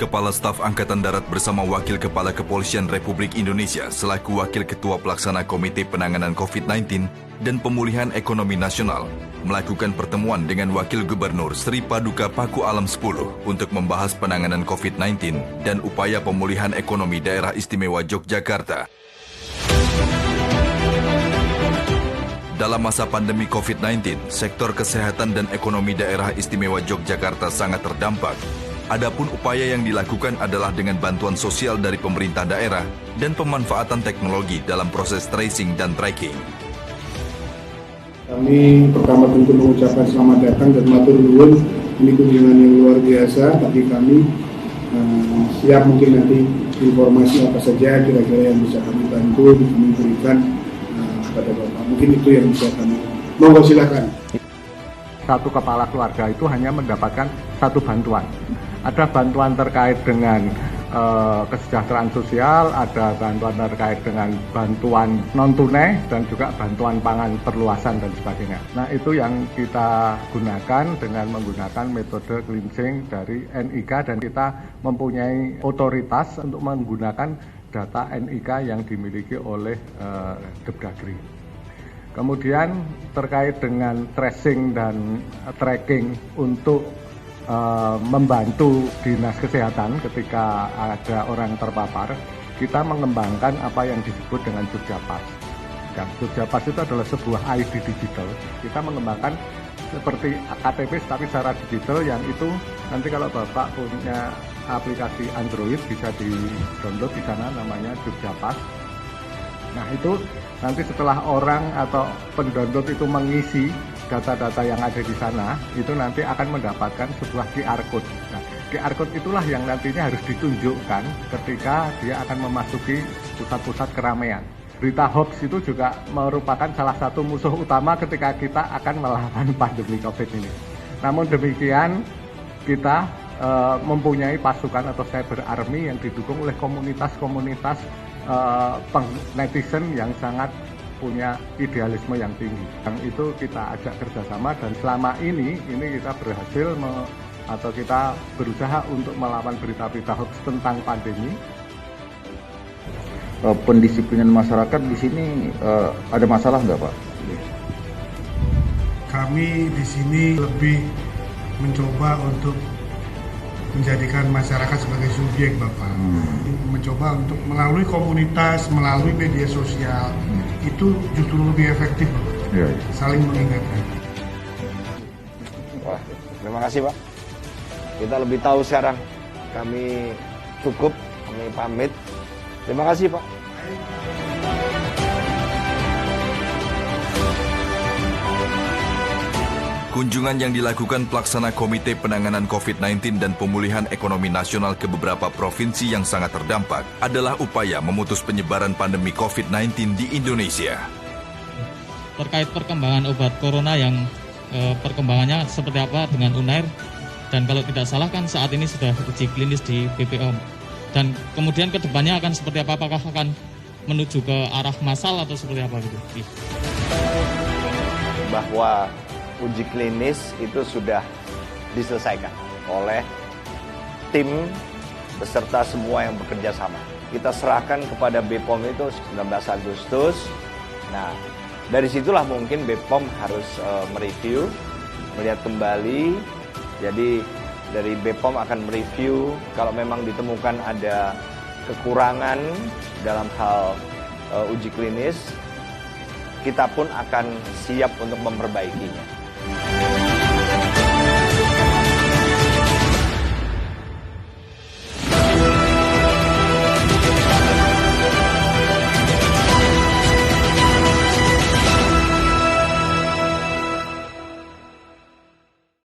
Kepala Staf Angkatan Darat bersama Wakil Kepala Kepolisian Republik Indonesia selaku Wakil Ketua Pelaksana Komite Penanganan COVID-19 dan Pemulihan Ekonomi Nasional melakukan pertemuan dengan Wakil Gubernur Sri Paduka Paku Alam 10 untuk membahas penanganan COVID-19 dan upaya pemulihan ekonomi Daerah Istimewa Yogyakarta. Dalam masa pandemi COVID-19, sektor kesehatan dan ekonomi Daerah Istimewa Yogyakarta sangat terdampak. Adapun upaya yang dilakukan adalah dengan bantuan sosial dari pemerintah daerah dan pemanfaatan teknologi dalam proses tracing dan tracking. Kami pertama tentu mengucapkan selamat datang dan matur nuwun. Ini kunjungan yang luar biasa bagi kami. Siap mungkin nanti informasi apa saja kira-kira yang bisa kami bantu, kami berikan kepada Bapak. Mungkin itu yang bisa kami. Monggo silakan. Satu kepala keluarga itu hanya mendapatkan satu bantuan. Ada bantuan terkait dengan kesejahteraan sosial, ada bantuan terkait dengan bantuan non-tunai, dan juga bantuan pangan perluasan dan sebagainya. Nah, itu yang kita gunakan dengan menggunakan metode cleansing dari NIK, dan kita mempunyai otoritas untuk menggunakan data NIK yang dimiliki oleh Depdagri. Kemudian terkait dengan tracing dan tracking untuk membantu dinas kesehatan ketika ada orang terpapar, kita mengembangkan apa yang disebut dengan Jogjapas. Jogjapas itu adalah sebuah ID digital. Kita mengembangkan seperti KTP tapi secara digital, yang itu nanti kalau Bapak punya aplikasi Android bisa di-download di sana, namanya Jogjapas. Nah, itu nanti setelah orang atau pendownload itu mengisi data-data yang ada di sana, itu nanti akan mendapatkan sebuah QR Code. Nah, QR Code itulah yang nantinya harus ditunjukkan ketika dia akan memasuki pusat-pusat keramaian. Berita hoax itu juga merupakan salah satu musuh utama ketika kita akan melawan pandemi COVID ini. Namun demikian, kita mempunyai pasukan atau cyber army yang didukung oleh komunitas-komunitas netizen yang sangat punya idealisme yang tinggi. Yang itu kita ajak kerjasama, dan selama ini kita berhasil atau kita berusaha untuk melawan berita-berita hoax tentang pandemi. Pendisiplinan masyarakat di sini ada masalah nggak, Pak? Kami di sini lebih mencoba untuk menjadikan masyarakat sebagai subjek, Bapak. Mencoba untuk melalui komunitas, melalui media sosial, itu justru lebih efektif, Bapak. Ya. Saling mengingatkan. Wah, terima kasih, Pak. Kita lebih tahu sekarang. Kami cukup, kami pamit. Terima kasih, Pak. Kunjungan yang dilakukan pelaksana Komite Penanganan COVID-19 dan Pemulihan Ekonomi Nasional ke beberapa provinsi yang sangat terdampak adalah upaya memutus penyebaran pandemi COVID-19 di Indonesia. Terkait perkembangan obat corona yang perkembangannya seperti apa dengan UNAIR, dan kalau tidak salah kan saat ini sudah uji klinis di BPOM. Dan kemudian ke depannya akan seperti apa? Apakah akan menuju ke arah massal atau seperti apa gitu? Bahwa uji klinis itu sudah diselesaikan oleh tim beserta semua yang bekerja sama. Kita serahkan kepada BPOM itu 19 Agustus. Nah, dari situlah mungkin BPOM harus mereview, melihat kembali. Jadi dari BPOM akan mereview kalau memang ditemukan ada kekurangan dalam hal uji klinis, kita pun akan siap untuk memperbaikinya.